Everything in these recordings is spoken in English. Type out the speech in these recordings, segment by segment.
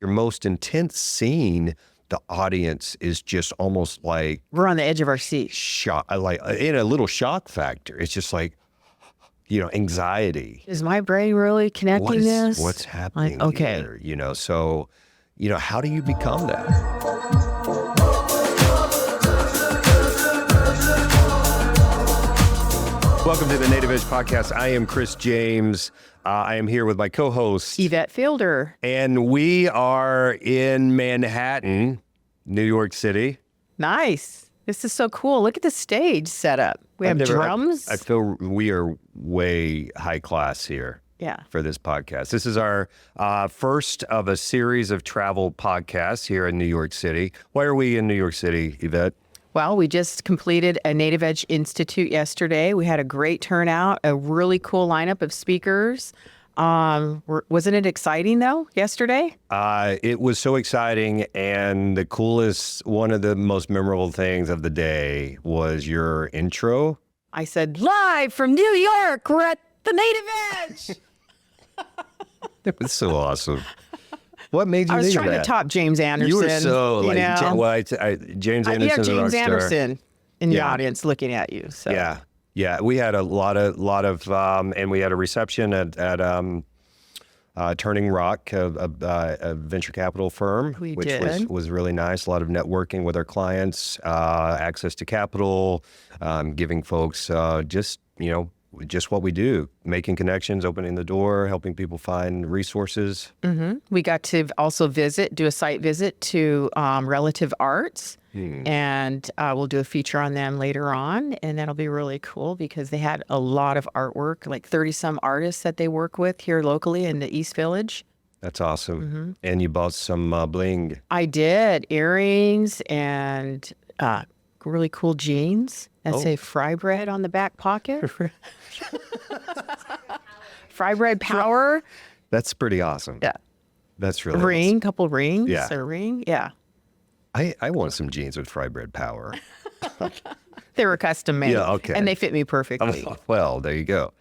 your most intense scene, the audience is just almost like we're on the edge of our seat. Shock, like in a little shock factor. It's just like, anxiety. Is my brain really connecting this? What's happening okay. here? So, how do you become that? Welcome to the Native Edge Podcast. I am Chris James. I am here with my co-host, Yvette Fielder. And we are in Manhattan, New York City. Nice. This is so cool. Look at the stage setup. We have drums. I feel we are way high class here. Yeah. For this podcast. This is our first of a series of travel podcasts here in New York City. Why are we in New York City, Yvette? Well, we just completed a Native Edge Institute yesterday. We had a great turnout, a really cool lineup of speakers. Wasn't it exciting, though, yesterday? It was so exciting, and the coolest, one of the most memorable things of the day was your intro. I said, live from New York, we're at the Native Edge. It was so awesome. What made you think of that? I was trying to top James Anderson. You were so like, James Anderson. You have James Anderson in the audience looking at you. So. Yeah. We had a lot of, and we had a reception at Turning Rock, a venture capital firm, which was really nice. A lot of networking with our clients, access to capital, giving folks just what we do, making connections, opening the door, helping people find resources. Mm-hmm. We got to also do a site visit to Relative Arts, and we'll do a feature on them later on, and that'll be really cool because they had a lot of artwork, like 30-some artists that they work with here locally in the East Village. That's awesome. Mm-hmm. And you bought some bling. I did, earrings and really cool jeans that say Fry Bread on the back pocket. Fry Bread Power. That's pretty awesome. Yeah. That's really awesome. Couple rings. Yeah. A ring. Yeah. I want some jeans with Fry Bread Power. They were custom made. Yeah, okay. And they fit me perfectly. Well, there you go.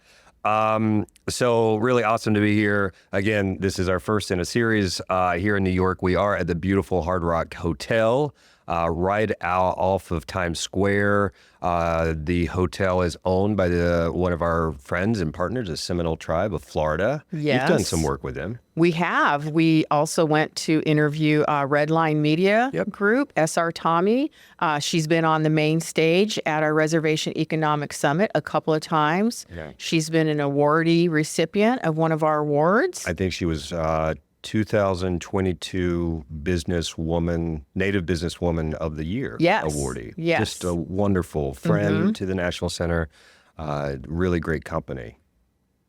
So really awesome to be here. Again, this is our first in a series here in New York. We are at the beautiful Hard Rock Hotel. Right out off of Times Square. The hotel is owned by one of our friends and partners, the Seminole Tribe of Florida. Yes. You've done some work with them. We have. We also went to interview Redline Media Group, SR Tommy. She's been on the main stage at our Reservation Economic Summit a couple of times. Yeah. She's been an awardee recipient of one of our awards. I think she was 2022 Native Businesswoman of the Year awardee. Yes. Just a wonderful friend to the National Center. Really great company.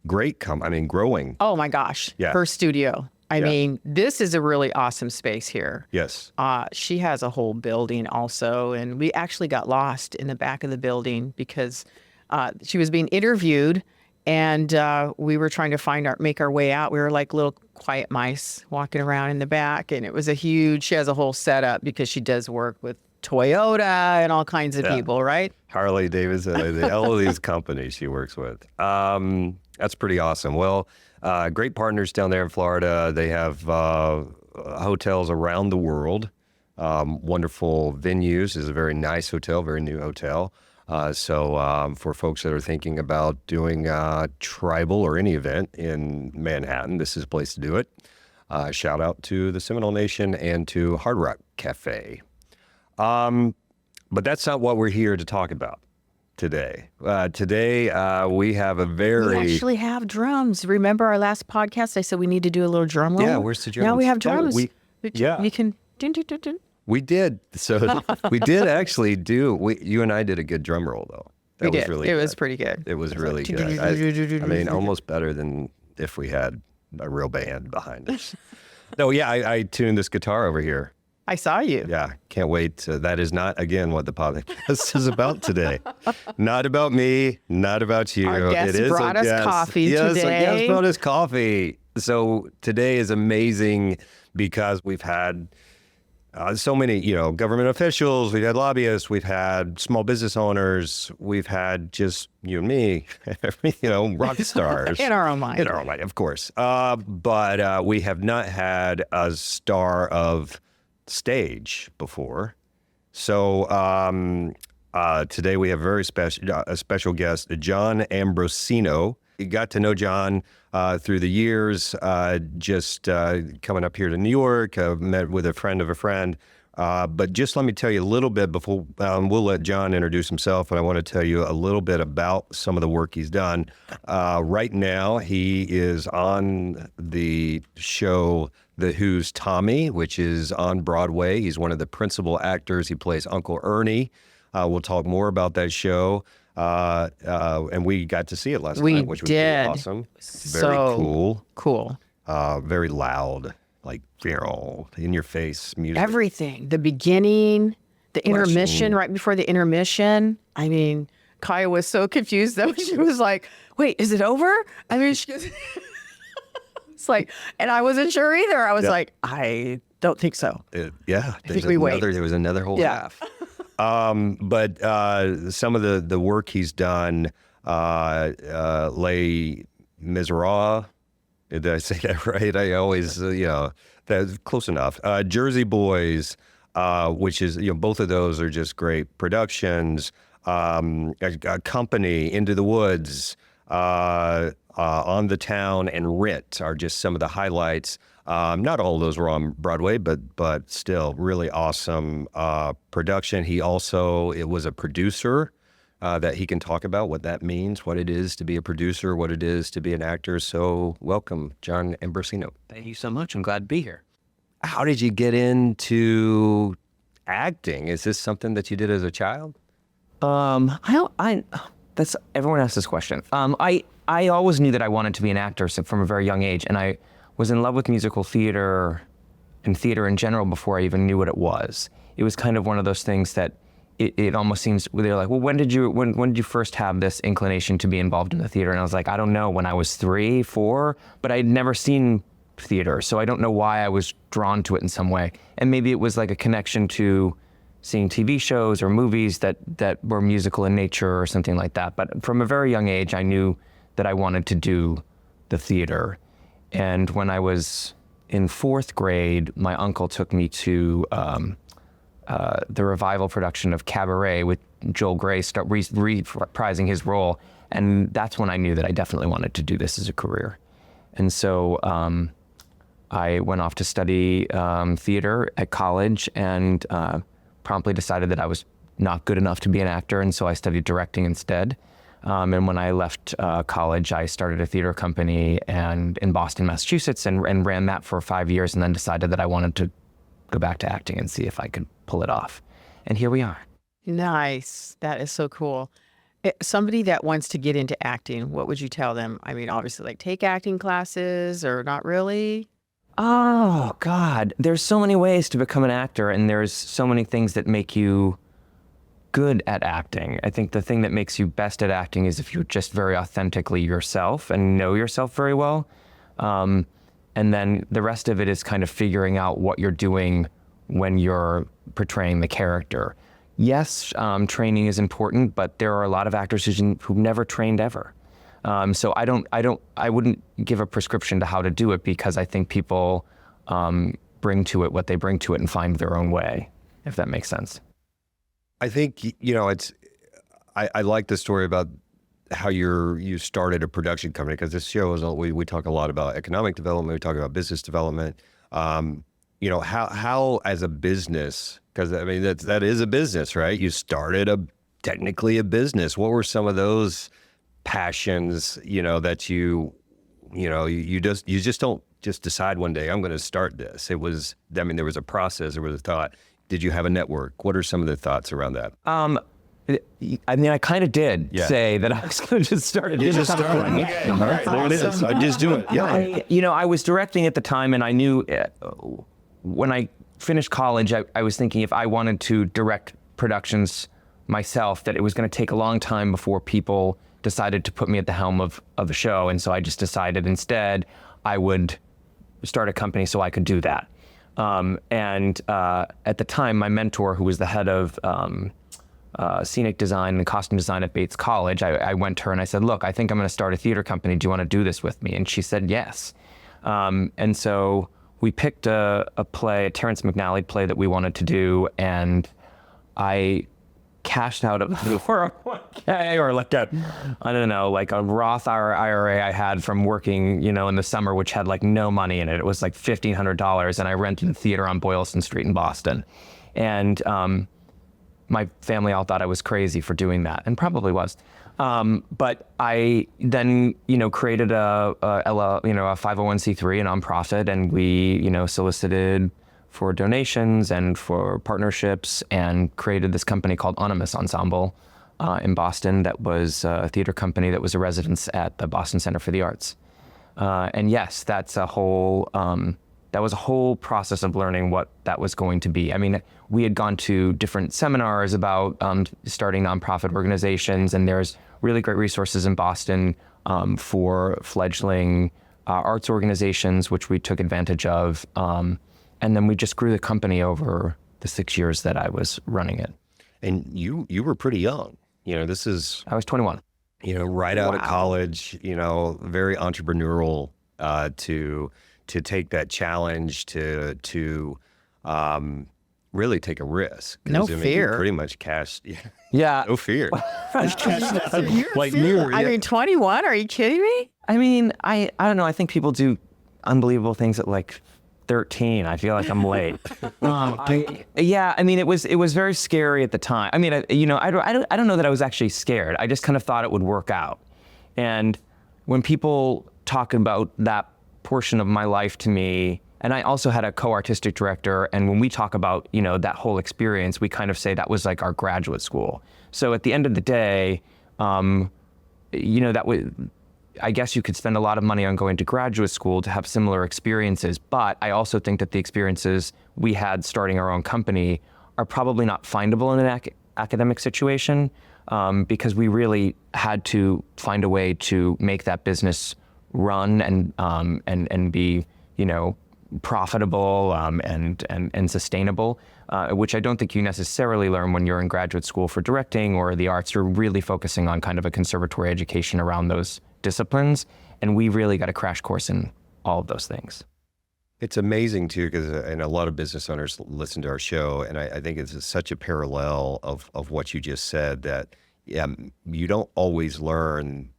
Growing. Oh my gosh. Yeah. Her studio. I mean, this is a really awesome space here. Yes. She has a whole building also, and we actually got lost in the back of the building because she was being interviewed. And we were trying to make our way out. We were like little quiet mice walking around in the back. And it was she has a whole setup because she does work with Toyota and all kinds of people, right? Harley Davidson, all of these companies she works with. That's pretty awesome. Well, great partners down there in Florida. They have hotels around the world, wonderful venues. It's a very nice hotel, very new hotel. So for folks that are thinking about doing tribal or any event in Manhattan, this is a place to do it. Shout out to the Seminole Nation and to Hard Rock Cafe. But that's not what we're here to talk about today. Today we have a We actually have drums. Remember our last podcast? I said we need to do a little drum roll? Yeah, where's the drums? Now we have drums. We can... Dun, dun, dun, dun. We did. So we did actually you and I did a good drum roll, though. It was pretty good. It was really good. I mean, almost better than if we had a real band behind us. No, yeah, I tuned this guitar over here. I saw you. Yeah, can't wait. That is not, again, what the podcast is about today. Not about me, not about you. Our guest brought us coffee today. Yes, our guest brought us coffee. So today is amazing because we've had So many, government officials, we've had lobbyists, we've had small business owners, we've had just you and me, rock stars. In our own mind. In our own mind, of course. But we have not had a star of stage before. So today we have a special guest, John Ambrosino. You got to know John through the years, just coming up here to New York, met with a friend of a friend. But just let me tell you a little bit before we'll let John introduce himself. And I want to tell you a little bit about some of the work he's done. Right now, he is on the show The Who's Tommy, which is on Broadway. He's one of the principal actors. He plays Uncle Ernie. We'll talk more about that show. And we got to see it last night, which was really awesome. Very cool. Cool. Very loud, like, in your face music. Everything. The beginning, the intermission, right before the intermission. I mean, Kaya was so confused that she was like, wait, is it over? I mean, she goes, it's like, and I wasn't sure either. I was like, I don't think so. I think we wait. There was another whole half. But some of the work he's done, Les Miserables, did I say that right? I always, that's close enough. Jersey Boys, which is, both of those are just great productions. A Company, Into the Woods, On the Town, and Writ are just some of the highlights. Not all of those were on Broadway, but still really awesome production. He also, it was a producer that he can talk about what that means, what it is to be a producer, what it is to be an actor. So welcome, John Ambrosino. Thank you so much. I'm glad to be here. How did you get into acting? Is this something that you did as a child? That's everyone asks this question. I always knew that I wanted to be an actor from a very young age, and I was in love with musical theater and theater in general before I even knew what it was. It was kind of one of those things that it almost seems, they're like, well, when did you first have this inclination to be involved in the theater? And I was like, I don't know, when I was 3, 4, but I'd never seen theater, so I don't know why I was drawn to it in some way. And maybe it was like a connection to seeing TV shows or movies that were musical in nature or something like that. But from a very young age, I knew that I wanted to do the theater. And when I was in 4th grade, my uncle took me to the revival production of Cabaret with Joel Grey reprising his role. And that's when I knew that I definitely wanted to do this as a career. And so I went off to study theater at college and promptly decided that I was not good enough to be an actor. And so I studied directing instead. And when I left college, I started a theater company in Boston, Massachusetts, and ran that for 5 years, and then decided that I wanted to go back to acting and see if I could pull it off. And here we are. Nice. That is so cool. Somebody that wants to get into acting, what would you tell them? I mean, obviously, like, take acting classes or not really? Oh, God. There's so many ways to become an actor, and there's so many things that make you good at acting. I think the thing that makes you best at acting is if you're just very authentically yourself and know yourself very well. And then the rest of it is kind of figuring out what you're doing when you're portraying the character. Yes, training is important, but there are a lot of actors who've never trained ever. So I wouldn't give a prescription to how to do it, because I think people bring to it what they bring to it and find their own way, if that makes sense. I think, I like the story about how you started a production company, because this show is, we talk a lot about economic development, we talk about business development. How as a business, because I mean, that is a business, right? You started technically a business. What were some of those passions, that you just don't just decide one day, I'm going to start this? There was a process, there was a thought. Did you have a network? What are some of the thoughts around that? I mean, I kind of did say that I was going to just start it. You just started. Okay. All right, there it is. I just do it. Yeah. I was directing at the time, and I knew when I finished college, I was thinking if I wanted to direct productions myself, that it was going to take a long time before people decided to put me at the helm of a show. And so I just decided instead I would start a company so I could do that. And at the time, my mentor, who was the head of scenic design and costume design at Bates College, I went to her and I said, look, I think I'm going to start a theater company. Do you want to do this with me? And she said yes. And so we picked a play, a Terrence McNally play that we wanted to do, and I cashed out of the 401k, or like I don't know, like a Roth IRA I had from working, in the summer, which had like no money in it. It was like $1,500, and I rented a theater on Boylston Street in Boston. And my family all thought I was crazy for doing that, and probably was. But I then, created a 501c3, a nonprofit, and we, solicited for donations and for partnerships, and created this company called Onimus Ensemble in Boston that was a theater company that was a residence at the Boston Center for the Arts. And yes, that was a whole process of learning what that was going to be. I mean, we had gone to different seminars about starting nonprofit organizations, and there's really great resources in Boston for fledgling arts organizations, which we took advantage of. And then we just grew the company over the 6 years that I was running it. And you were pretty young. This is... I was 21. Right out of college, very entrepreneurial to take that challenge to really take a risk. No fear. You pretty much cashed. Yeah. No fear. Like me. I mean, 21? Are you kidding me? I mean, I don't know. I think people do unbelievable things at like 13. I feel like I'm late. I mean, it was very scary at the time. I mean, I don't know that I was actually scared. I just kind of thought it would work out. And when people talk about that portion of my life to me, and I also had a co-artistic director, and when we talk about, that whole experience, we kind of say that was like our graduate school. So at the end of the day, that was, I guess you could spend a lot of money on going to graduate school to have similar experiences, but I also think that the experiences we had starting our own company are probably not findable in an academic situation, because we really had to find a way to make that business run and be, profitable and sustainable, which I don't think you necessarily learn when you're in graduate school for directing or the arts. You're really focusing on kind of a conservatory education around those disciplines, and we really got a crash course in all of those things. It's amazing too, because and a lot of business owners listen to our show, and I think it's such a parallel of what you just said, that you don't always learn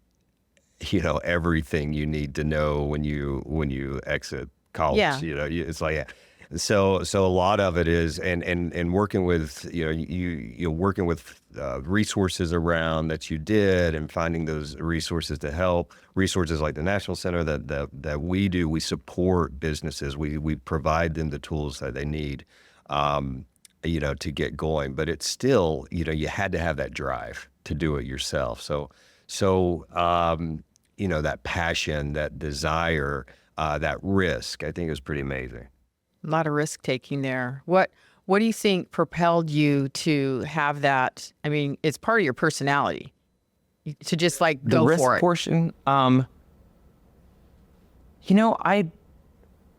everything you need to know when you exit college. Yeah. It's like, so a lot of it is, and working with, you're working with resources around that you did, and finding those resources to help, resources like the National Center that we support businesses. We provide them the tools that they need, to get going, but it's still, you had to have that drive to do it yourself. So that passion, that desire, that risk, I think is pretty amazing. A lot of risk taking there. What do you think propelled you to have that? I mean, it's part of your personality to just like go for it. The risk portion,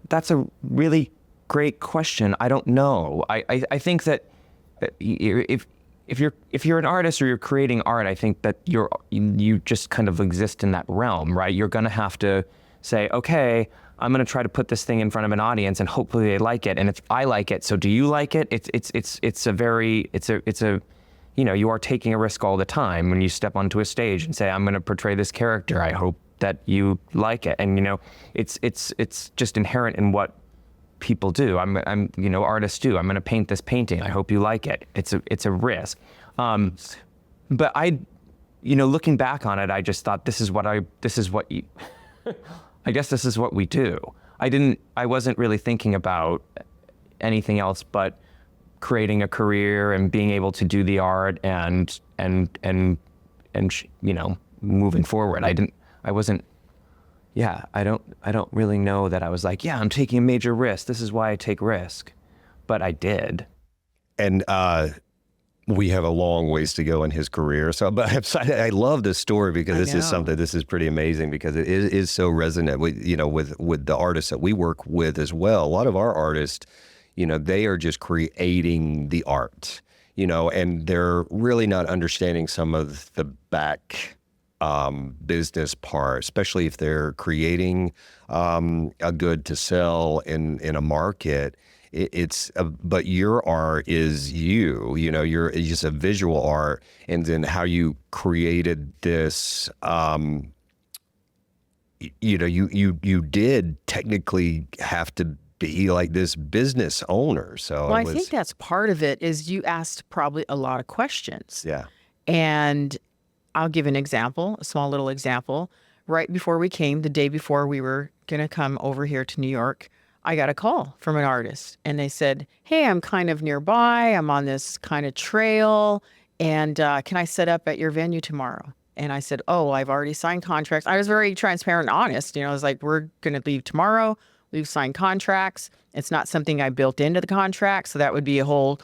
that's a really great question. I don't know. I think that if you're an artist or you're creating art, I think that you just kind of exist in that realm, right? You're gonna have to say, okay, I'm gonna try to put this thing in front of an audience, and hopefully they like it. And if I like it, so do you like it? You are taking a risk all the time when you step onto a stage and say, I'm gonna portray this character. I hope that you like it. And it's just inherent in what people do. Artists do. I'm going to paint this painting. I hope you like it. It's a risk. But looking back on it, I just thought I guess this is what we do. I wasn't really thinking about anything else but creating a career and being able to do the art and moving forward. I don't really know that I was like, I'm taking a major risk. This is why I take risk. But I did. And we have a long ways to go in his career. So, but I love this story because this is pretty amazing because it is so resonant with, with the artists that we work with as well. A lot of our artists, they are just creating the art, and they're really not understanding some of the back business part, especially if they're creating a good to sell in a market. But your art is you're just a visual art, and then how you created this, you did technically have to be like this business owner. So I think that's part of it is you asked probably a lot of questions. Yeah. And I'll give an example, a small little example. Right before we came, the day before we were going to come over here to New York, I got a call from an artist and they said, hey, I'm kind of nearby. I'm on this kind of trail. And can I set up at your venue tomorrow? And I said, oh, I've already signed contracts. I was very transparent and honest. I was like, we're going to leave tomorrow. We've signed contracts. It's not something I built into the contract. So that would be a whole,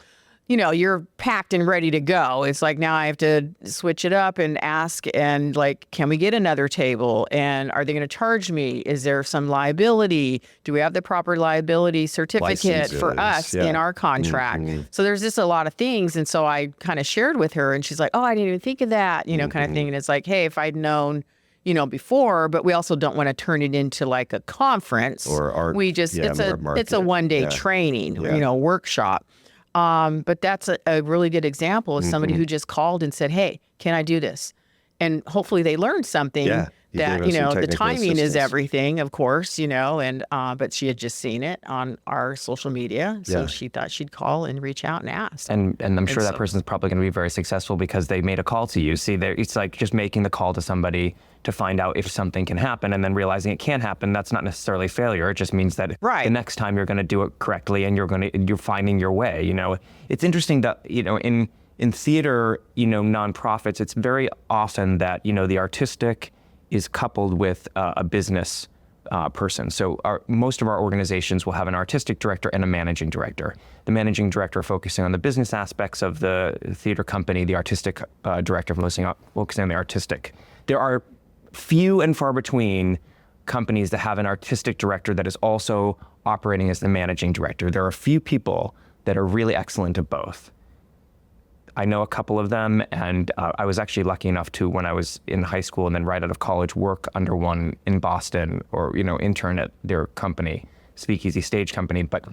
you're packed and ready to go. It's like now I have to switch it up and ask and like, can we get another table? And are they going to charge me? Is there some liability? Do we have the proper liability certificate for us in our contract? Mm-hmm. So there's just a lot of things. And so I kind of shared with her and she's like, oh, I didn't even think of that, kind of thing. And it's like, hey, if I'd known, before, but we also don't want to turn it into like a conference. Or art. We just, it's a one-day training, workshop. But that's a really good example of somebody who just called and said, hey, can I do this? And hopefully they learned something that, the timing is everything, of course, and, but she had just seen it on our social media. So she thought she'd call and reach out and ask. And I'm sure that person's probably going to be very successful because they made a call to you. See, it's like just making the call to somebody to find out if something can happen and then realizing it can happen. That's not necessarily failure. It just means that the next time you're going to do it correctly and you're finding your way. It's interesting that, in theater, nonprofits, it's very often that, the artistic is coupled with a business person. So most of our organizations will have an artistic director and a managing director. The managing director focusing on the business aspects of the theater company, the artistic director focusing on the artistic. There are few and far between companies that have an artistic director that is also operating as the managing director. There are a few people that are really excellent at both. I know a couple of them, and I was actually lucky enough to, when I was in high school and then right out of college, work under one in Boston or, intern at their company, Speakeasy Stage Company, but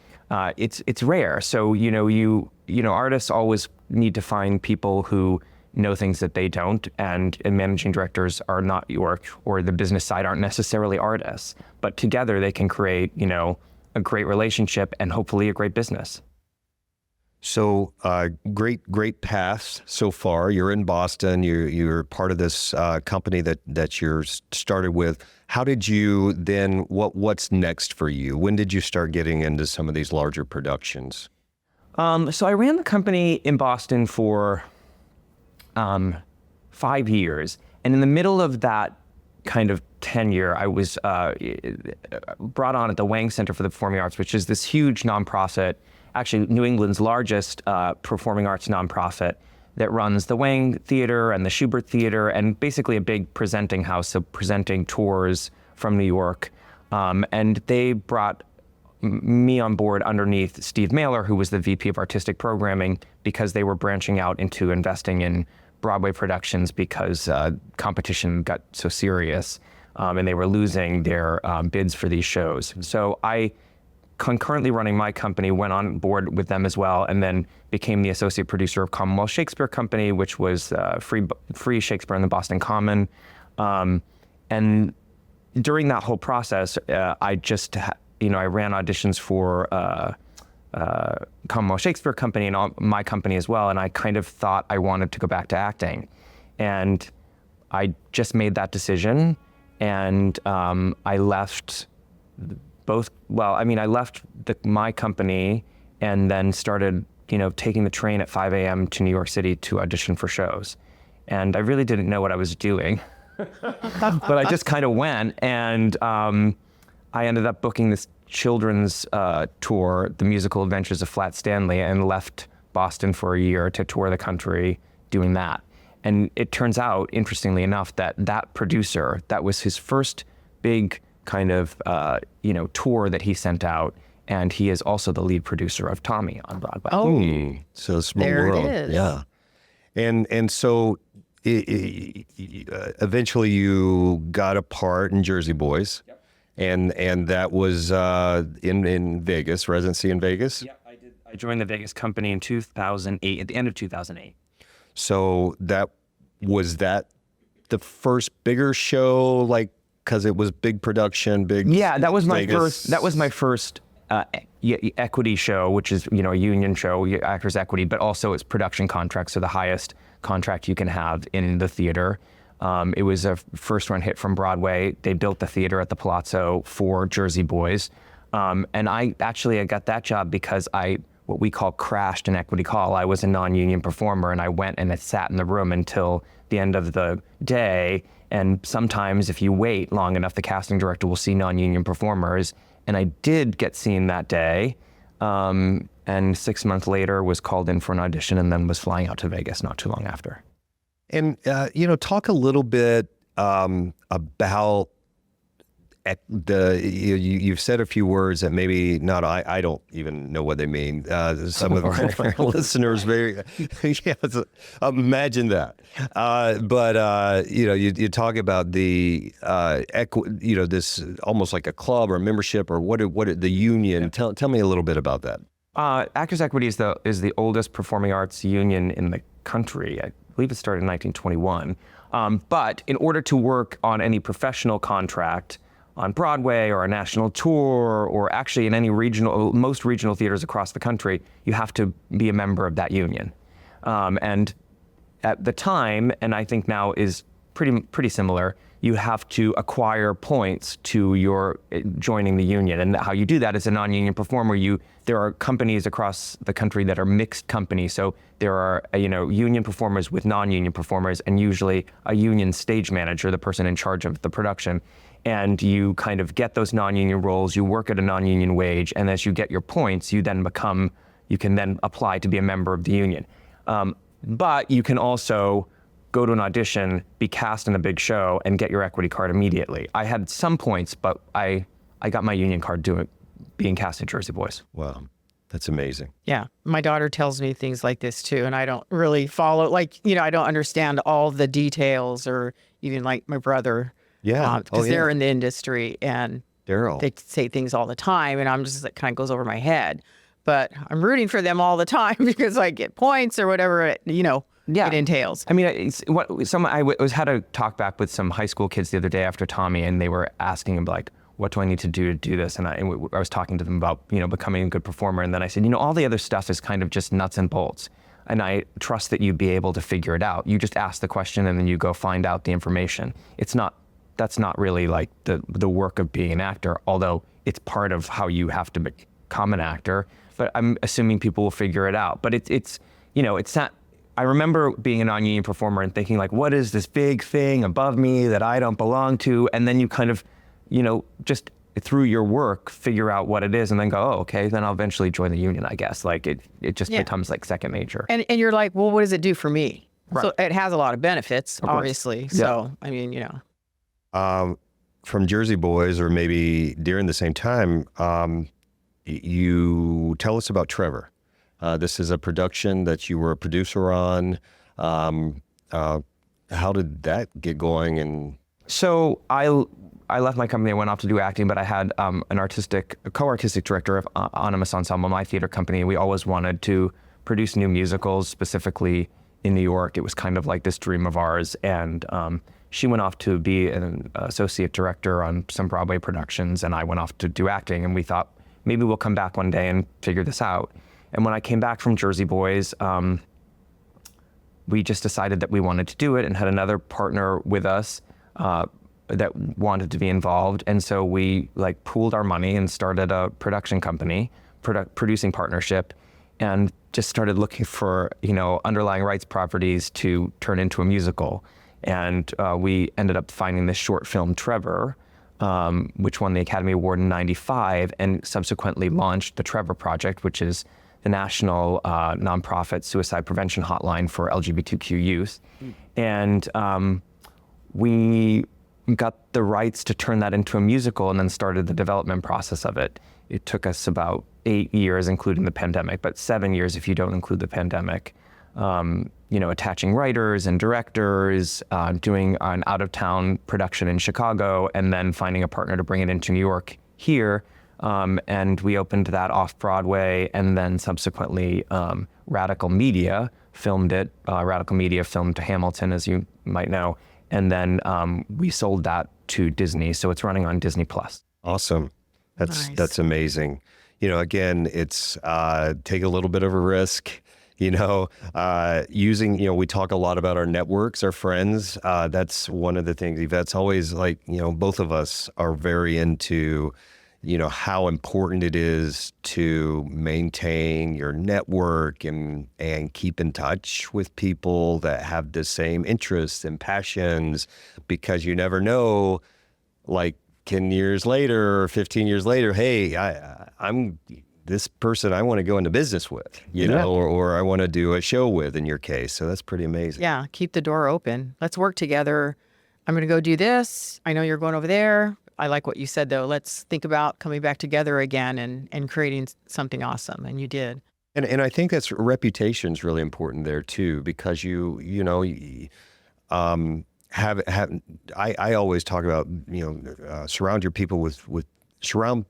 it's rare. So, artists always need to find people who know things that they don't, and managing directors are not or the business side aren't necessarily artists, but together they can create, a great relationship and hopefully a great business. So great path so far. You're in Boston. You're part of this company that you're started with. How did you then? What's next for you? When did you start getting into some of these larger productions? So I ran the company in Boston for 5 years, and in the middle of that kind of tenure, I was brought on at the Wang Center for the Performing Arts, which is this huge nonprofit. Actually, New England's largest performing arts nonprofit that runs the Wang Theater and the Schubert Theater, and basically a big presenting house, so presenting tours from New York. And they brought me on board underneath Steve Mailer, who was the VP of Artistic Programming, because they were branching out into investing in Broadway productions because competition got so serious, and they were losing their bids for these shows. So I, concurrently running my company, went on board with them as well, and then became the associate producer of Commonwealth Shakespeare Company, which was free Shakespeare in the Boston Common. And during that whole process, I just, I ran auditions for Commonwealth Shakespeare Company and my company as well, and I kind of thought I wanted to go back to acting. And I just made that decision, and I left I left my company and then started, taking the train at 5 a.m. to New York City to audition for shows. And I really didn't know what I was doing, but I just kind of went, and I ended up booking this children's tour, The Musical Adventures of Flat Stanley, and left Boston for a year to tour the country doing that. And it turns out, interestingly enough, that producer, that was his first big kind of, tour that he sent out. And he is also the lead producer of Tommy on Broadway. Oh, So small there world. it is. Yeah. And so eventually you got a part in Jersey Boys. Yep. And that was in Vegas, residency in Vegas. Yeah, I did. I joined the Vegas company in 2008, at the end of 2008. So was that the first bigger show, like, because it was big production, big. Yeah, that was my Vegas. first. That was my first equity show, which is a union show, actors equity, but also it's production contract, so the highest contract you can have in the theater. It was a first-run hit from Broadway. They built the theater at the Palazzo for Jersey Boys, and I got that job because what we call crashed an equity call. I was a non-union performer, and I went and I sat in the room until the end of the day. And sometimes if you wait long enough, the casting director will see non-union performers. And I did get seen that day. And 6 months later was called in for an audition and then was flying out to Vegas not too long after. And, talk a little bit about you've said a few words that maybe not, I don't even know what they mean. Some of our listeners imagine that. But you talk about the, this almost like a club or membership or what the union. Yeah. Tell me a little bit about that. Actors Equity is the oldest performing arts union in the country. I believe it started in 1921. But in order to work on any professional contract on Broadway or a national tour, or actually in most regional theaters across the country, you have to be a member of that union. And at the time, and I think now is pretty similar, you have to acquire points to your joining the union. And how you do that as a non-union performer, there are companies across the country that are mixed companies. So there are, union performers with non-union performers, and usually a union stage manager, the person in charge of the production. And you kind of get those non-union roles, you work at a non-union wage, and as you get your points, you can then apply to be a member of the union. But you can also go to an audition, be cast in a big show, and get your equity card immediately. I had some points, but I got my union card being cast in Jersey Boys. Wow, that's amazing. Yeah, my daughter tells me things like this too, and I don't really follow, I don't understand all the details, or even like my brother. Yeah, because they're in the industry and Daryl, they say things all the time, and I'm just, it kind of goes over my head. But I'm rooting for them all the time because I get points or whatever it entails. I mean, I had a talk back with some high school kids the other day after Tommy, and they were asking him like, what do I need to do this? And I was talking to them about becoming a good performer, and then I said, all the other stuff is kind of just nuts and bolts. And I trust that you'd be able to figure it out. You just ask the question and then you go find out the information. That's not really like the work of being an actor, although it's part of how you have to become an actor. But I'm assuming people will figure it out. But it's not. I remember being a non-union performer and thinking like, what is this big thing above me that I don't belong to? And then you kind of, just through your work, figure out what it is and then go, oh, okay, then I'll eventually join the union, I guess. Like it just becomes like second nature. And you're like, well, what does it do for me? Right. So it has a lot of benefits, obviously. Yeah. So, I mean, from Jersey Boys, or maybe during the same time, you tell us about Trevor. This is a production that you were a producer on. How did that get going? And so I left my company. I went off to do acting, but I had a co-artistic director of Anonymous Ensemble, my theater company. We always wanted to produce new musicals, specifically in New York. It was kind of like this dream of ours. And she went off to be an associate director on some Broadway productions, and I went off to do acting. And we thought, maybe we'll come back one day and figure this out. And when I came back from Jersey Boys, we just decided that we wanted to do it and had another partner with us that wanted to be involved. And so we pooled our money and started a production company, producing partnership, and just started looking for, underlying rights properties to turn into a musical. And we ended up finding this short film, Trevor, which won the Academy Award in '95 and subsequently launched the Trevor Project, which is the national nonprofit suicide prevention hotline for LGBTQ youth. And we got the rights to turn that into a musical and then started the development process of it. It took us about 8 years, including the pandemic, but 7 years if you don't include the pandemic. Attaching writers and directors, doing an out-of-town production in Chicago, and then finding a partner to bring it into New York here. And we opened that off Broadway, and then subsequently Radical Media filmed it. Radical Media filmed Hamilton, as you might know. And then we sold that to Disney, so it's running on Disney Plus. Awesome. Nice. That's amazing. Again, it's take a little bit of a risk. Using, we talk a lot about our networks, our friends. That's one of the things. Yvette's always like, both of us are very into, how important it is to maintain your network and keep in touch with people that have the same interests and passions, because you never know, like 10 years later or 15 years later, hey, I'm this person I want to go into business with, or I want to do a show with, in your case. So that's pretty amazing. Yeah, keep the door open. Let's work together. I'm going to go do this. I know you're going over there. I like what you said, though. Let's think about coming back together again and creating something awesome. And you did. And I think that's reputation's really important there too, because I always talk about, surround your people with surround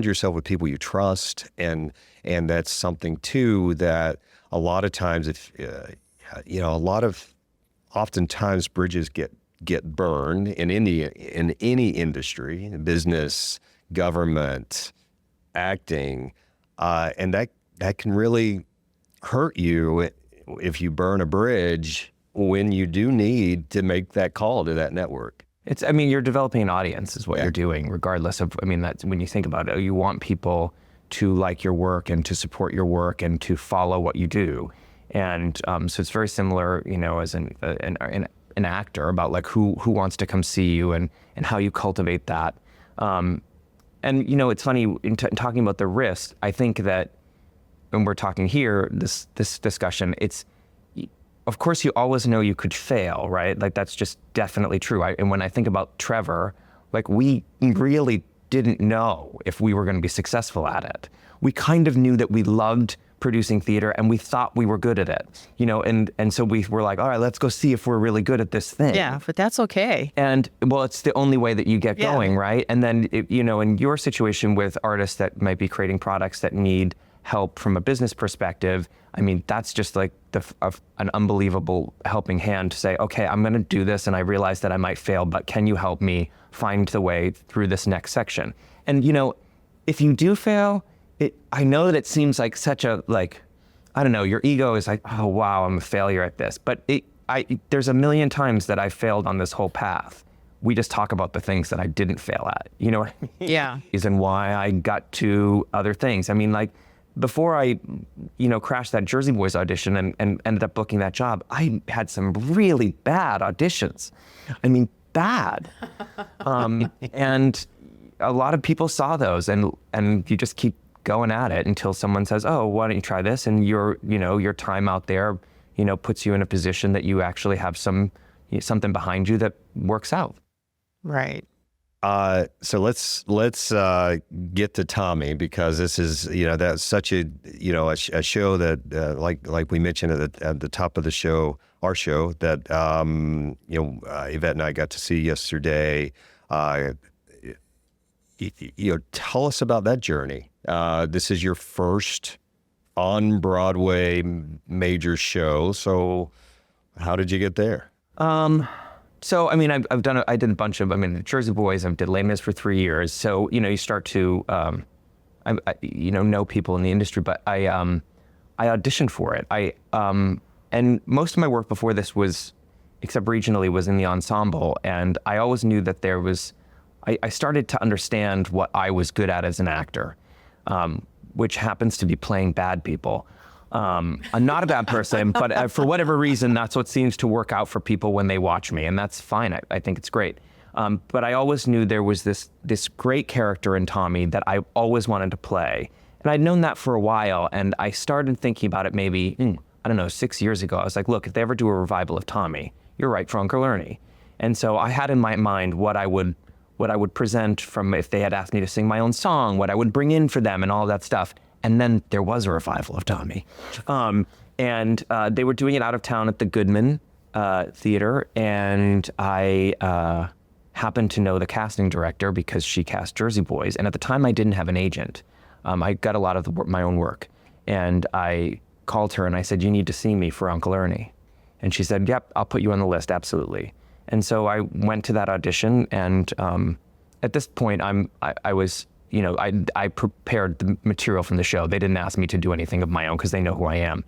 yourself with people you trust, and that's something too that a lot of times, oftentimes bridges get burned in any industry, business, government, acting, and that can really hurt you if you burn a bridge when you do need to make that call to that network. You're developing an audience is what you're doing, regardless of, that's when you think about it, you want people to like your work and to support your work and to follow what you do. And so it's very similar, as an actor, about like who wants to come see you and how you cultivate that. And it's funny, in talking about the risk, I think that when we're talking here, this discussion, of course, you always know you could fail, right? Like, that's just definitely true. And when I think about Trevor, like, we really didn't know if we were going to be successful at it. We kind of knew that we loved producing theater and we thought we were good at it, and so we were like, all right, let's go see if we're really good at this thing. Yeah, but that's okay. And well, it's the only way that you get going, right? And then, in your situation with artists that might be creating products that need help from a business perspective, that's just like an unbelievable helping hand to say, okay, I'm going to do this and I realize that I might fail, but can you help me find the way through this next section? And, if you do fail, I know that it seems like such a, I don't know, your ego is like, oh, wow, I'm a failure at this. But there's a million times that I failed on this whole path. We just talk about the things that I didn't fail at, you know what I mean? Yeah. And why I got to other things. Before I, crashed that Jersey Boys audition and ended up booking that job, I had some really bad auditions. Bad. And a lot of people saw those, and you just keep going at it until someone says, oh, why don't you try this? And your time out there, puts you in a position that you actually have something behind you that works out. Right. So let's get to Tommy, because this is, that's such a show that, like we mentioned at the top of the show, our show, that, Yvette and I got to see yesterday. Tell us about that journey. This is your first on Broadway major show. So how did you get there? So, I did a bunch of, the Jersey Boys, I did Les Mis for 3 years. So, you start to, know people in the industry, but I auditioned for it. And most of my work before this was, except regionally, was in the ensemble. And I always knew that I started to understand what I was good at as an actor, which happens to be playing bad people. I'm not a bad person, but for whatever reason, that's what seems to work out for people when they watch me, and that's fine. I think it's great. But I always knew there was this great character in Tommy that I always wanted to play, And I'd known that for a while, and I started thinking about it maybe, I don't know, 6 years ago. I was like, look, if they ever do a revival of Tommy, you're right for Uncle Ernie. And so I had in my mind what I would present from if they had asked me to sing my own song, what I would bring in for them and all that stuff. And then there was a revival of Tommy. And they were doing it out of town at the Goodman Theater. And I happened to know the casting director because she cast Jersey Boys. And at the time I didn't have an agent. I got a lot of my own work. And I called her and I said, you need to see me for Uncle Ernie. And she said, yep, I'll put you on the list, absolutely. And so I went to that audition, and at this point, I was, I prepared the material from the show. They didn't ask me to do anything of my own because they know who I am.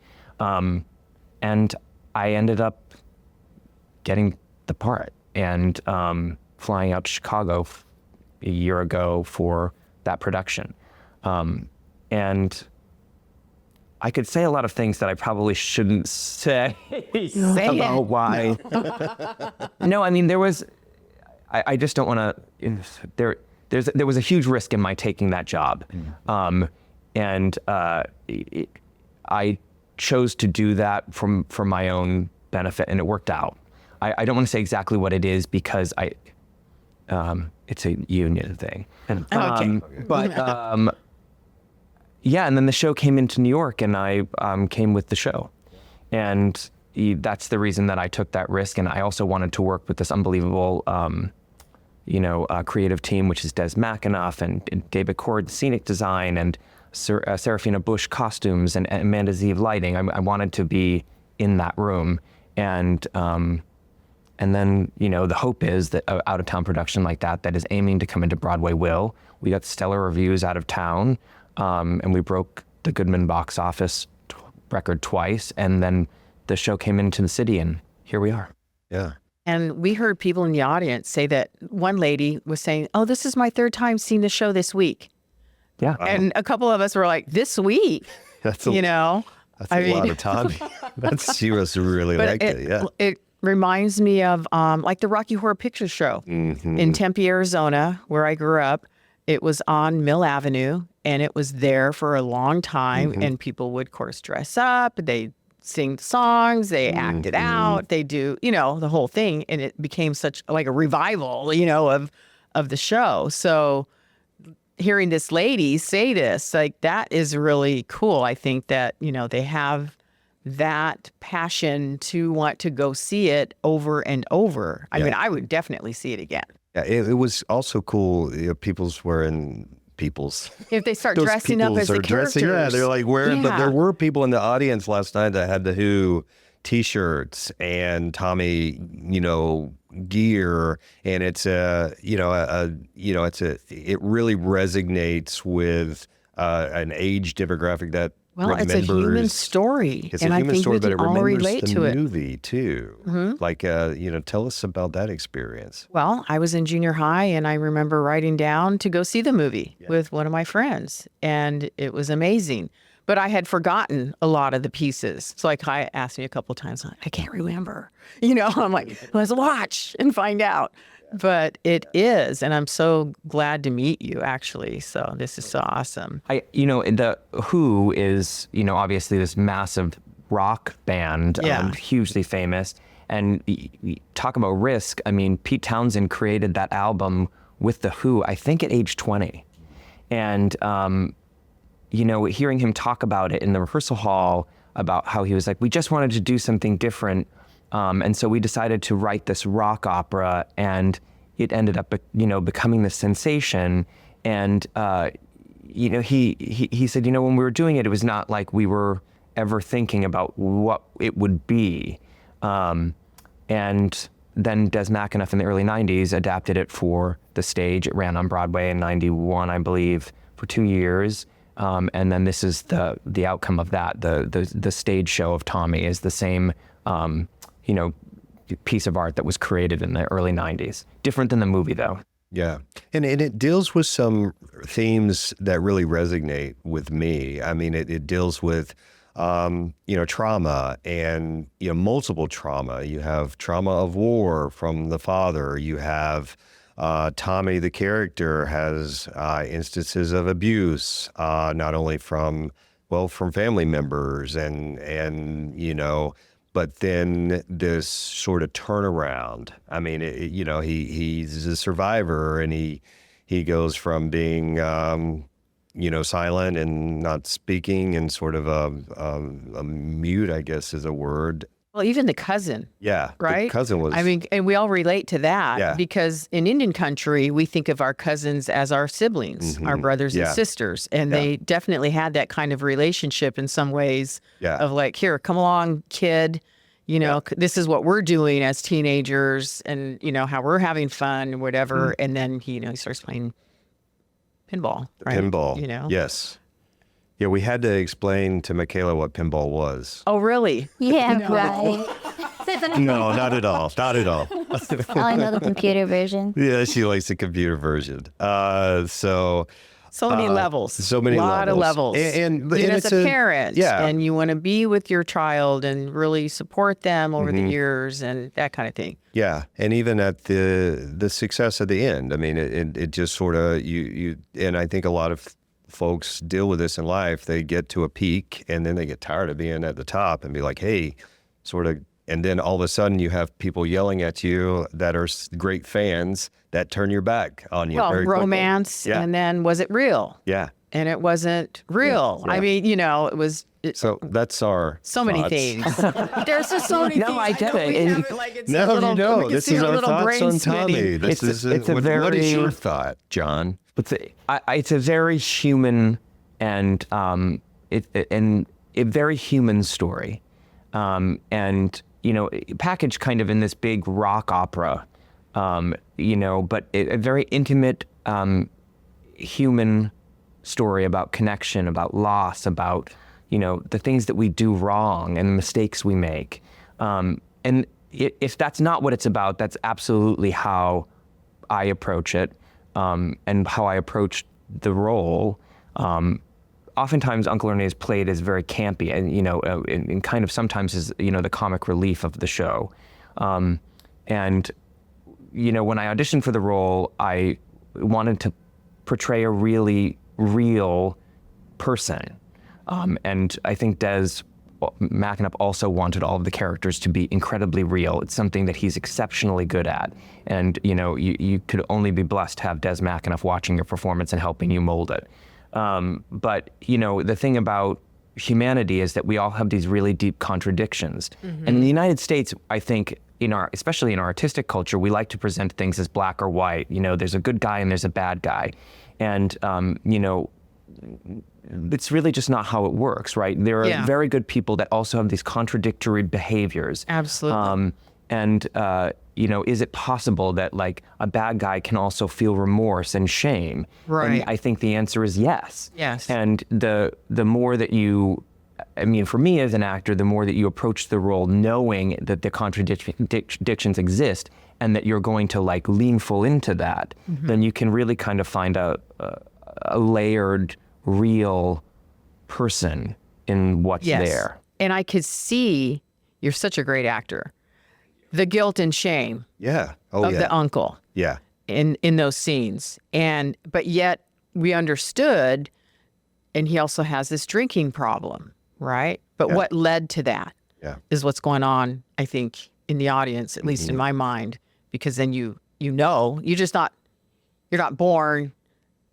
And I ended up getting the part and flying out to Chicago a year ago for that production. And I could say a lot of things that I probably shouldn't say about why. No, I mean, there was, I just don't want to, there was a huge risk in my taking that job. And I chose to do that for my own benefit, and it worked out. I don't want to say exactly what it is because it's a union thing. Okay. But yeah, and then the show came into New York, and I came with the show. And that's the reason that I took that risk. And I also wanted to work with this unbelievable, creative team, which is Des McAnuff and David Cord, scenic design, and Serafina Bush costumes, and Amanda Zeev lighting. I wanted to be in that room. And then, the hope is that an out-of-town production like that is aiming to come into Broadway will. We got stellar reviews out of town. And we broke the Goodman box office record twice, and then the show came into the city, and here we are. Yeah. And we heard people in the audience say that one lady was saying, oh, this is my third time seeing the show this week. Yeah. And a couple of us were like, this week, That's a lot of Tommy. She must have really liked it. Yeah. It reminds me of like the Rocky Horror Picture Show in Tempe, Arizona, where I grew up. It was on Mill Avenue, and it was there for a long time. And people would, of course, dress up. They sing songs. They act it out. They do, the whole thing. And it became such like a revival, of the show. So hearing this lady say this, like, that is really cool. I think that, they have that passion to want to go see it over and over. I mean, I would definitely see it again. Yeah, it was also cool. People's wearing if they start those dressing up as the characters. Yeah, they're like wearing. But there were people in the audience last night that had the Who T-shirts and Tommy, gear, and it really resonates with an age demographic that. Well, it's a human story, It's and a human I think story, we but can it all remembers relate the to it. movie too. Like, tell us about that experience. Well, I was in junior high, and I remember riding down to go see the movie with one of my friends, and it was amazing. But I had forgotten a lot of the pieces. So like, Kai asked me a couple of times, I can't remember. I'm like, let's watch and find out. But it is, and I'm so glad to meet you, actually. So this is so awesome. The Who is, obviously this massive rock band, hugely famous. And talk about risk. I mean, Pete Townsend created that album with the Who, I think at age 20. And, hearing him talk about it in the rehearsal hall about how he was like, we just wanted to do something different. And so we decided to write this rock opera, and it ended up, becoming this sensation. And, he said, when we were doing it, it was not like we were ever thinking about what it would be. And then Des McAnuff in the early 90s adapted it for the stage. It ran on Broadway in 91, I believe, for 2 years. And then this is the outcome of that. The stage show of Tommy is the same, piece of art that was created in the early 90s. Different than the movie, though. Yeah. And it deals with some themes that really resonate with me. I mean, it deals with, trauma and, multiple trauma. You have trauma of war from the father. You have Tommy, the character, has instances of abuse, not only from family members and but then this sort of turnaround. I mean, he's a survivor, and he goes from being silent and not speaking and sort of a mute, I guess is a word. Well, even the cousin. Yeah, Right? the cousin was. I mean, and we all relate to that Yeah. because in Indian country, we think of our cousins as our siblings, our brothers and Yeah. sisters. And they definitely had that kind of relationship in some ways Yeah. of like, here, come along, kid. This is what we're doing as teenagers and, how we're having fun and whatever. And then, he starts playing pinball. Right? Pinball. Yes. Yeah, we had to explain to Michaela what pinball was. Oh, really? Yeah, right. No, not at all. Not at all. I know the computer version. Yeah, she likes the computer version. So many levels. So many A lot of levels. And as it's a parent, yeah. and you want to be with your child and really support them over the years and that kind of thing. Yeah, and even at the success at the end, I mean, it just sort of you and I think a lot of folks deal with this in life. They get to a peak and then they get tired of being at the top and be like, hey, sort of. And then all of a sudden you have people yelling at you that are great fans that turn your back on you. Well, very quickly. romance, Yeah. and then was it real? Yeah. And it wasn't real. Yeah. I mean, it was So that's our so many thoughts. things. There's just so many No, things. I get know it. we And- have it like it's a No, little, we can this see is our our little thoughts brain on spinning. Tommy. This It's is a what very- is your thought, John? It's a very human and a very human story, and packaged kind of in this big rock opera, but a very intimate human story about connection, about loss, about the things that we do wrong and the mistakes we make, and if that's not what it's about, that's absolutely how I approach it, and how I approach the role. Oftentimes, Uncle Ernie is played as very campy, and kind of sometimes is the comic relief of the show. And when I auditioned for the role, I wanted to portray a really real person, and I think Des McAnuff also wanted all of the characters to be incredibly real. It's something that he's exceptionally good at, and you could only be blessed to have Des McAnuff watching your performance and helping you mold it. But the thing about humanity is that we all have these really deep contradictions. And in the United States, I think especially in our artistic culture, we like to present things as black or white. There's a good guy and there's a bad guy. And, it's really just not how it works, right? There are very good people that also have these contradictory behaviors. Absolutely. Is it possible that like a bad guy can also feel remorse and shame? Right. And I think the answer is yes. Yes. And the more that for me as an actor, the more that you approach the role knowing that the contradictions exist and that you're going to like lean full into that, then you can really kind of find a layered, real person in what's there. And I could see you're such a great actor. The guilt and shame Yeah. of the uncle Yeah. in those scenes. But yet we understood, and he also has this drinking problem, right? But what led to that is what's going on, I think, in the audience, at least in my mind, because then you're not born,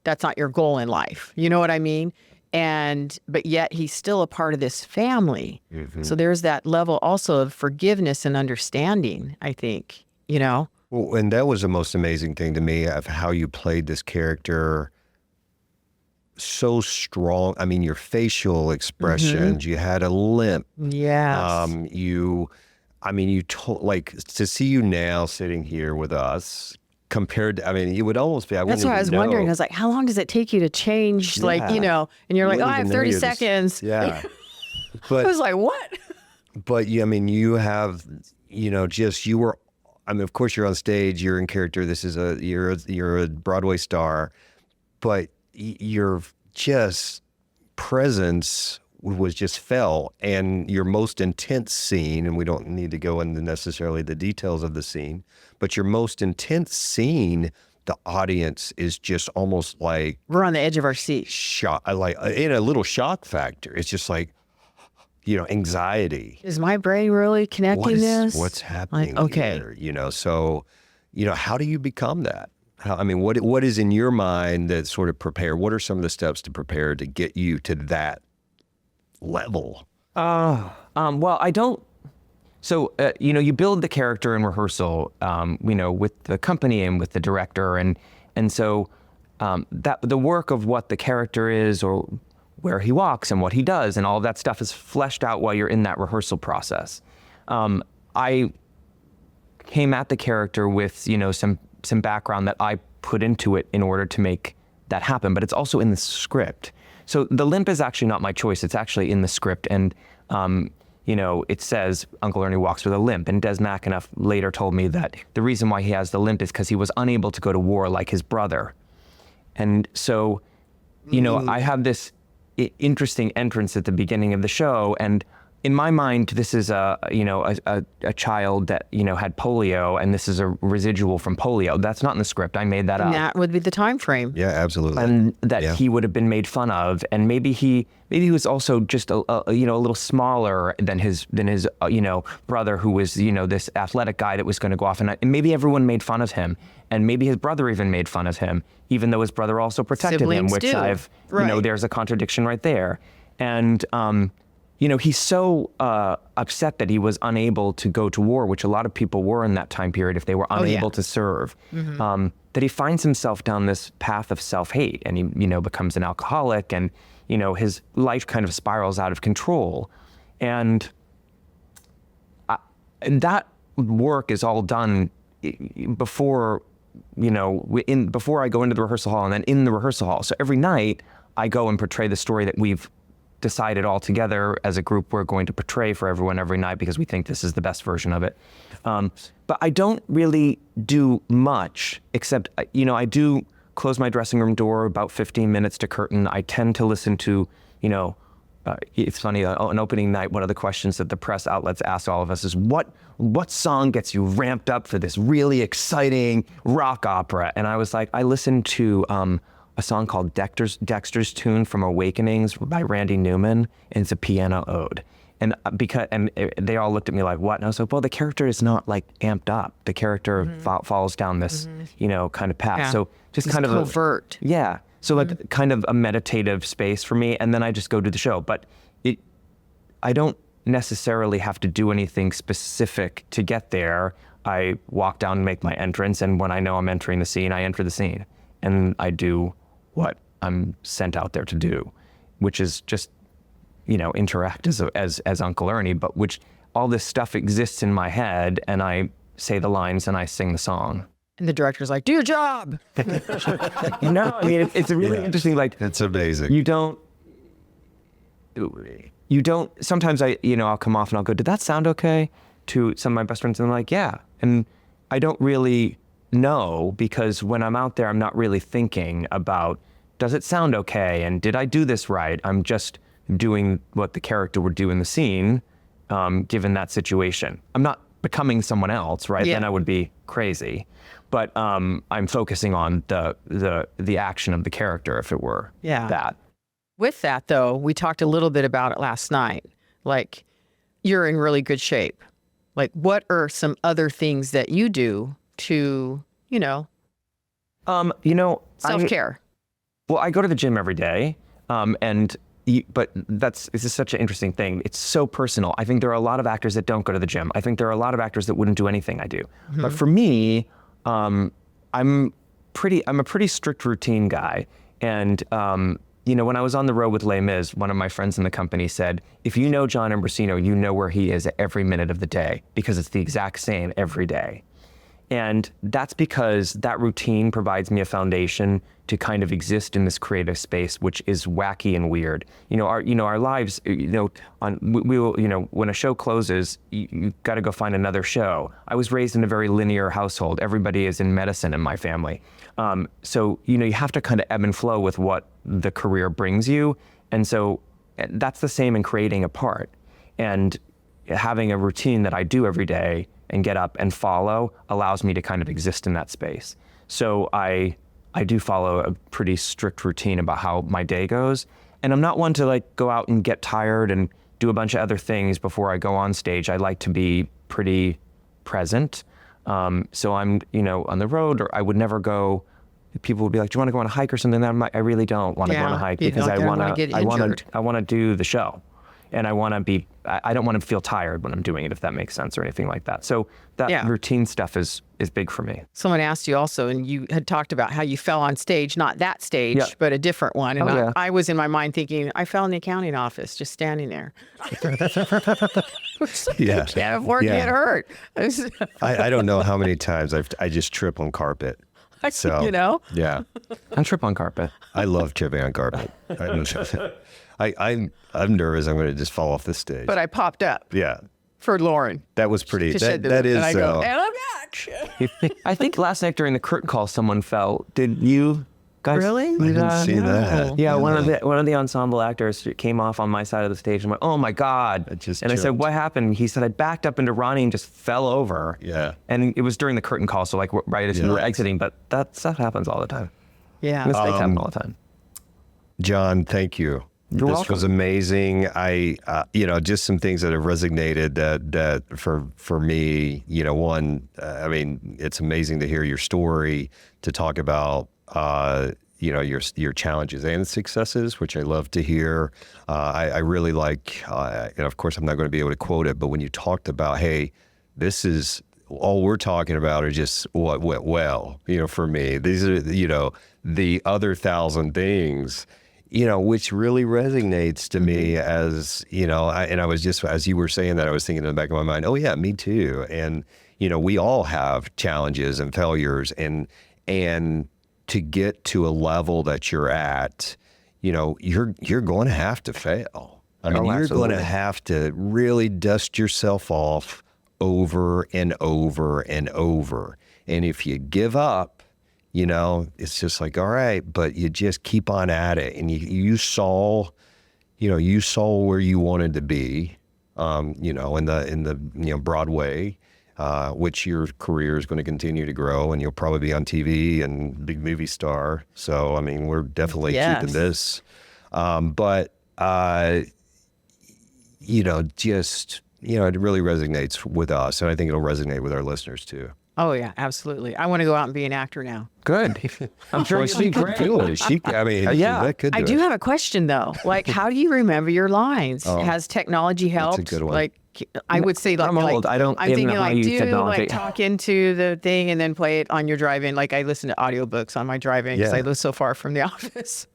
that's not your goal in life. You know what I mean? But yet he's still a part of this family. So there's that level also of forgiveness and understanding, I think, Well, and that was the most amazing thing to me of how you played this character so strong. I mean, your facial expressions, you had a limp. Yes. To see you now sitting here with us compared to, you would almost be, That's what I was wondering. I was like, how long does it take you to change? And you're like, wouldn't I have even know 30 you're just- seconds. Yeah. I But was like, what? But you have, of course you're on stage, you're in character. You're a Broadway star, but your just presence was just fell. And your most intense scene, and we don't need to go into necessarily the details of the scene, but your most intense scene the audience is just almost like We're on the edge of our seat. shock, like in a little shock factor. It's just like, anxiety. Is my brain really connecting this? What's happening okay. here? So, how do you become that? What is in your mind that sort of prepare? What are some of the steps to prepare to get you to that level? Well, I don't. So, you build the character in rehearsal, with the company and with the director. And so that the work of what the character is or where he walks and what he does and all of that stuff is fleshed out while you're in that rehearsal process. I came at the character with, some background that I put into it in order to make that happen, but it's also in the script. So the limp is actually not my choice. It's actually in the script. And, it says Uncle Ernie walks with a limp. And Des McAnuff later told me that the reason why he has the limp is because he was unable to go to war like his brother. And so, I have this interesting entrance at the beginning of the show. And in my mind, this is a child that, had polio, and this is a residual from polio. That's not in the script. I made that up. And that would be the time frame. Yeah, absolutely. And that he would have been made fun of, and maybe he was also just a little smaller than his brother, who was this athletic guy that was going to go off, and maybe everyone made fun of him, and maybe his brother even made fun of him, even though his brother also protected him, Siblings which do. Right. There's a contradiction right there, and he's so upset that he was unable to go to war, which a lot of people were in that time period if they were unable to serve, that he finds himself down this path of self-hate, and he, becomes an alcoholic, and, his life kind of spirals out of control. And that work is all done before, before I go into the rehearsal hall and then in the rehearsal hall. So every night I go and portray the story that we've decided all together as a group we're going to portray for everyone every night because we think this is the best version of it. But I don't really do much except, I do close my dressing room door about 15 minutes to curtain. I tend to listen to, it's funny, on opening night, one of the questions that the press outlets ask all of us is, what song gets you ramped up for this really exciting rock opera? And I was like, I listened to a song called Dexter's Tune from Awakenings by Randy Newman, and it's a piano ode. And they all looked at me like, what? And I was like, well, the character is not like amped up. The character falls down this, kind of path. Yeah. So just It's kind of covert. So like kind of a meditative space for me, and then I just go to the show. But I don't necessarily have to do anything specific to get there. I walk down and make my entrance, and when I know I'm entering the scene, I enter the scene, and I do what I'm sent out there to do, which is just, interact as Uncle Ernie, but which all this stuff exists in my head, and I say the lines and I sing the song. And the director's like, do your job. It's a really interesting, like, It's amazing. you don't, sometimes I'll come off and I'll go, did that sound okay? To some of my best friends, and they're like, yeah. And I don't really know, because when I'm out there, I'm not really thinking about, does it sound okay? And did I do this right? I'm just doing what the character would do in the scene, given that situation. I'm not becoming someone else, right? Yeah. Then I would be crazy. But I'm focusing on the action of the character, if it were that. With that, though, we talked a little bit about it last night. Like, you're in really good shape. Like, what are some other things that you do to, self-care? I go to the gym every day, but this is such an interesting thing. It's so personal. I think there are a lot of actors that don't go to the gym. I think there are a lot of actors that wouldn't do anything I do. Mm-hmm. But for me, I'm a pretty strict routine guy. And, when I was on the road with Les Mis, one of my friends in the company said, if you know John Ambrosino, you know where he is at every minute of the day, because it's the exact same every day. And that's because that routine provides me a foundation to kind of exist in this creative space, which is wacky and weird. Our lives, when a show closes, you've got to go find another show. I was raised in a very linear household. Everybody is in medicine in my family. So you have to kind of ebb and flow with what the career brings you. And so that's the same in creating a part. And having a routine that I do every day and get up and follow allows me to kind of exist in that space. So I do follow a pretty strict routine about how my day goes. And I'm not one to like go out and get tired and do a bunch of other things before I go on stage. I like to be pretty present. So I'm, on the road, or I would never go. People would be like, "Do you want to go on a hike or something?" And I'm like, I really don't want to go on a hike because I want to do the show, and I want to be. I don't want to feel tired when I'm doing it, if that makes sense, or anything like that. So that routine stuff is big for me. Someone asked you also, and you had talked about how you fell on stage, not that stage, but a different one. And I was in my mind thinking, I fell in the accounting office, just standing there. Yeah. Can't afford to get hurt. I don't know how many times I just trip on carpet. So, yeah. I trip on carpet. I love tripping on carpet. I'm nervous I'm going to just fall off the stage. But I popped up. Yeah. For Lauren. That was pretty. That is. And I go, and I'm back. I think last night during the curtain call, someone fell. Did you guys? Really? I didn't see that. Yeah, one of the ensemble actors came off on my side of the stage and went, "Oh my God!" I said, "What happened?" He said, "I backed up into Ronnie and just fell over." Yeah. And it was during the curtain call, so like right as we were exiting. But that stuff happens all the time. Yeah. Mistakes happen all the time. John, thank you. You're this welcome. was amazing. I, just some things that have resonated that for me, one, I mean, it's amazing to hear your story, to talk about, your challenges and successes, which I love to hear. I really like, and of course I'm not going to be able to quote it, but when you talked about, hey, this is all we're talking about are just what went well, for me. These are, the other 1,000 things, which really resonates to me as, and I was just, as you were saying that, I was thinking in the back of my mind, oh yeah, me too. And, we all have challenges and failures, and to get to a level that you're at, you're going to have to fail. I mean, you're going to have to really dust yourself off over and over and over. And if you give up, it's just like, all right, but you just keep on at it. And you saw where you wanted to be, in the Broadway, which your career is going to continue to grow, and you'll probably be on TV and big movie star. So, I mean, we're definitely keeping this. It really resonates with us, and I think it'll resonate with our listeners too. Oh yeah, absolutely. I want to go out and be an actor now. Good. I'm sure she could do it. Yvette could do I do it. have a question though. Like, how do you remember your lines? Has technology helped? That's a good one. Like, I would say like, I'm old. I don't I'm even thinking know how like, you use do technology. like talk into the thing and then play it on your drive-in. Like I listen to audiobooks on my drive-in because I live so far from the office.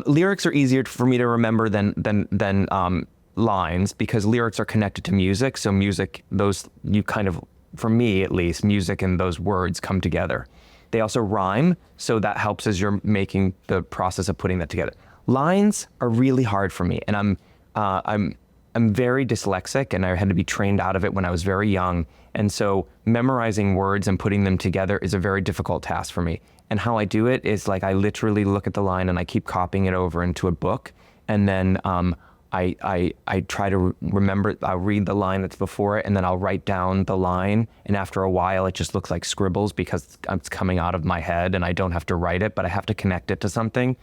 Lyrics are easier for me to remember than lines, because lyrics are connected to music. So music, for me at least, music and those words come together. They also rhyme, so that helps as you're making the process of putting that together. Lines are really hard for me, and I'm very dyslexic, and I had to be trained out of it when I was very young. And so memorizing words and putting them together is a very difficult task for me. And how I do it is like I literally look at the line and I keep copying it over into a book, and then I try to remember. I'll read the line that's before it, and then I'll write down the line. And after a while, it just looks like scribbles because it's coming out of my head, and I don't have to write it, but I have to connect it to something.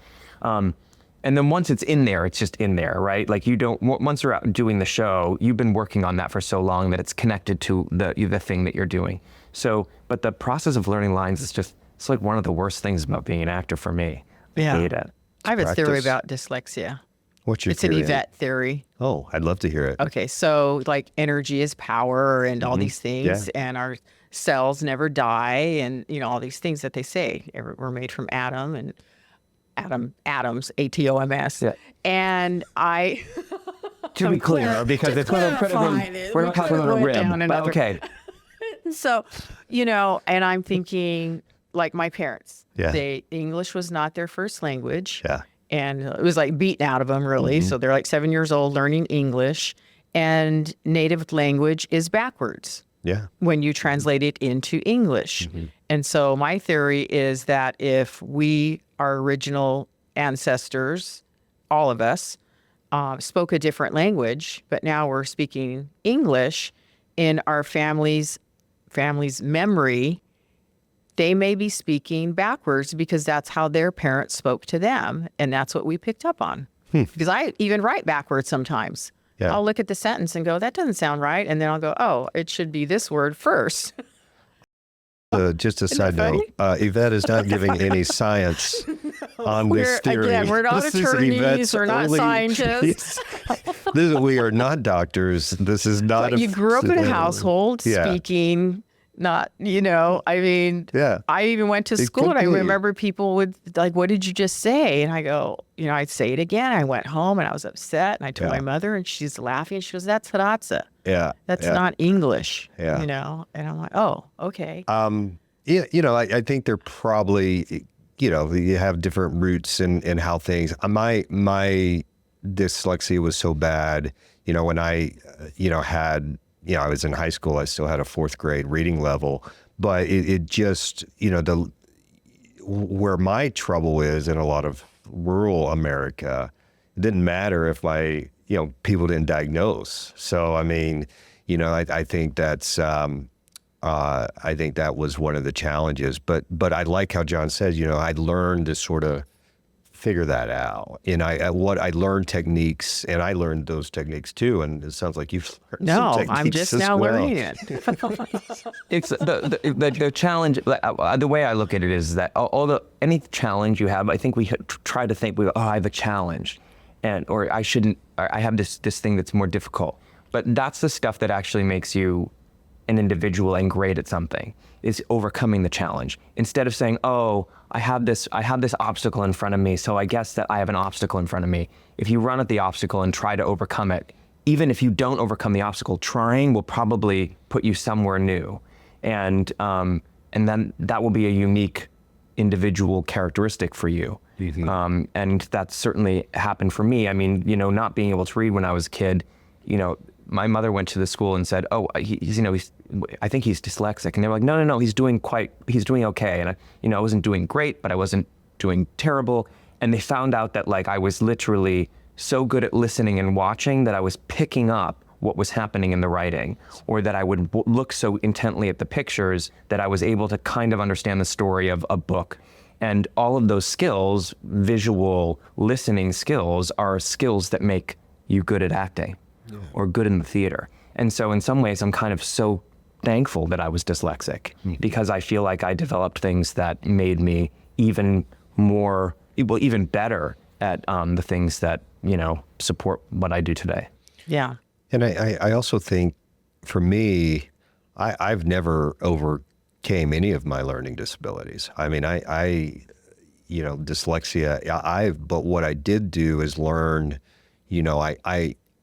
And then once it's in there, it's just in there, right? Like once you're out doing the show, you've been working on that for so long that it's connected to the thing that you're doing. So, but the process of learning lines is it's like one of the worst things about being an actor for me. Yeah. I hate it. I have a theory about dyslexia. What's your It's theory? an Yvette theory. Oh, I'd love to hear it. Okay, so like energy is power and all these things, and our cells never die, and all these things that they say. We're made from atoms, atoms. Yeah. And I To be clear, because it's we're not talking about a rib, but okay. So, and I'm thinking like my parents. Yeah. English was not their first language. Yeah. And it was like beaten out of them, really. So they're like 7 years old learning English, and native language is backwards. Yeah. When you translate it into English. And so my theory is that if our original ancestors, all of us, spoke a different language, but now we're speaking English in our family's family's memory, they may be speaking backwards because that's how their parents spoke to them. And that's what we picked up on. Because I even write backwards sometimes. Yeah. I'll look at the sentence and go, that doesn't sound right. And then I'll go, oh, it should be this word first. Just a side note, Yvette is not giving any science on this theory. Again, we're not This is attorneys, Yvette's we're not only- scientists. We are not doctors. This is not. But you grew up in a household Yeah. speaking, not, I mean, Yeah. I even went to It school and I could be. remember people would like, what did you just say? And I go, I'd say it again. I went home and I was upset and I told Yeah. my mother and she's laughing. She goes, that's Hidatsa. Yeah. That's yeah. not English, Yeah. And I'm like, oh, okay. Yeah, I think they're probably, you have different roots in how things. My dyslexia was so bad, when I, had, I was in high school, I still had a 4th grade reading level, but it just, where my trouble is in a lot of rural America, it didn't matter if people didn't diagnose. So, I mean, I think that's, I think that was one of the challenges, but I like how John says, I learned to sort of figure that out. And I learned techniques, and I learned those techniques too. And it sounds like you've learned some No, techniques I'm just as now well. learning it. It's the challenge. The way I look at it is that any challenge you have, I think we try to think, I have a challenge, or I shouldn't. Or I have this thing that's more difficult. But that's the stuff that actually makes you an individual and great at something, is overcoming the challenge. Instead of saying, I have this obstacle in front of me, so I guess that I have an obstacle in front of me. If you run at the obstacle and try to overcome it, even if you don't overcome the obstacle, trying will probably put you somewhere new. And then that will be a unique individual characteristic for you. Mm-hmm. And that certainly happened for me. I mean, not being able to read when I was a kid, my mother went to the school and said, I think he's dyslexic. And they were like, no, he's doing okay. And I wasn't doing great, but I wasn't doing terrible. And they found out that I was literally so good at listening and watching that I was picking up what was happening in the writing, or that I would look so intently at the pictures that I was able to kind of understand the story of a book. And all of those skills, visual listening skills, are skills that make you good at acting. Or good in the theater. And so in some ways, I'm kind of so thankful that I was dyslexic, because I feel like I developed things that made me even better at the things that, support what I do today. Yeah. And I also think, for me, I've never overcame any of my learning disabilities. I mean, dyslexia, but what I did do is learn,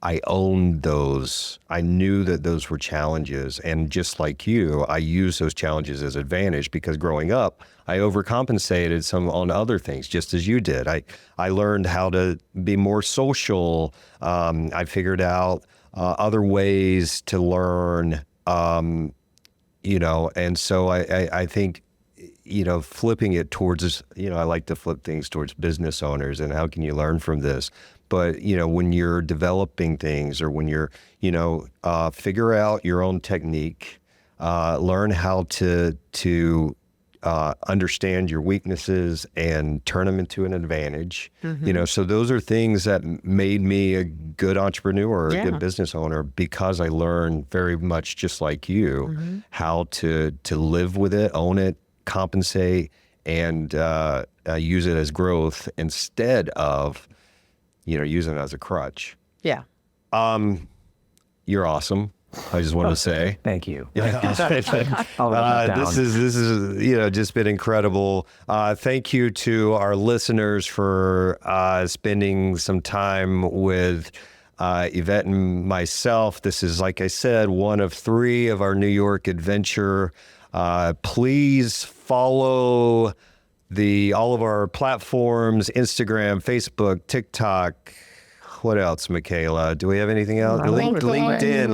I owned those. I knew that those were challenges. And just like you, I used those challenges as advantage, because growing up, I overcompensated some on other things, just as you did. I learned how to be more social. I figured out other ways to learn, and so I think, flipping it towards, I like to flip things towards business owners and how can you learn from this? But, when you're developing things, or when you're, figure out your own technique, learn how to understand your weaknesses and turn them into an advantage. Mm-hmm. So those are things that made me a good entrepreneur, or a good business owner, because I learned very much just like you, how to live with it, own it, compensate, and use it as growth instead of, using it as a crutch. Yeah. You're awesome. I just want to say. Thank you. This is just been incredible. Thank you to our listeners for spending some time with Yvette and myself. This is, like I said, one of 3 of our New York adventure. Please follow all of our platforms: Instagram, Facebook, TikTok. What else, Michaela? Do we have anything else? LinkedIn.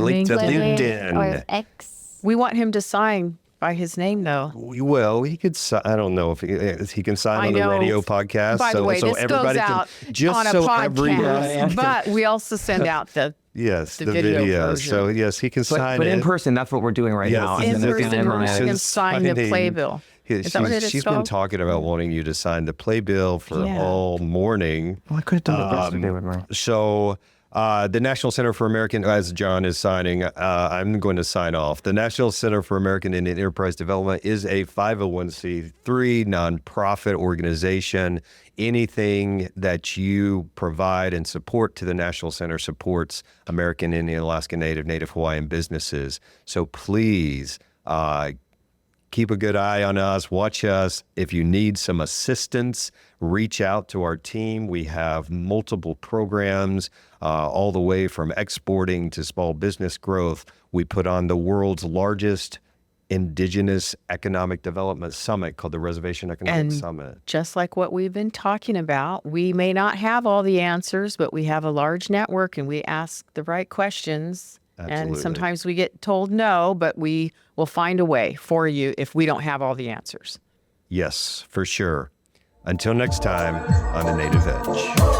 Or X. We want him to sign by his name, though. Well, he could. I don't know if he can sign on the radio podcast. By the way, this everybody goes out just on a so podcast, but we also send out the Yes, The the video video. version. So yes, he can sign But it. in person, that's what we're doing right Yes, now. in And In it's person, gonna you can sign the signing. playbill. Is that what it is She's been called? talking about wanting you to sign the playbill for Yeah. all morning. Well, I could have done it yesterday with my. So the National Center for American, as John is signing, I'm going to sign off. The National Center for American Indian Enterprise Development is a 501c3 nonprofit organization. Anything that you provide and support to the National Center supports American Indian, Alaska Native, Native Hawaiian businesses. So please keep a good eye on us. Watch us. If you need some assistance, reach out to our team. We have multiple programs, all the way from exporting to small business growth. We put on the world's largest Indigenous Economic Development Summit called the Reservation Economic And Summit. just like what we've been talking about, we may not have all the answers, but we have a large network and we ask the right questions. Absolutely. And sometimes we get told no, but we will find a way for you if we don't have all the answers. Yes, for sure. Until next time on The Native Edge.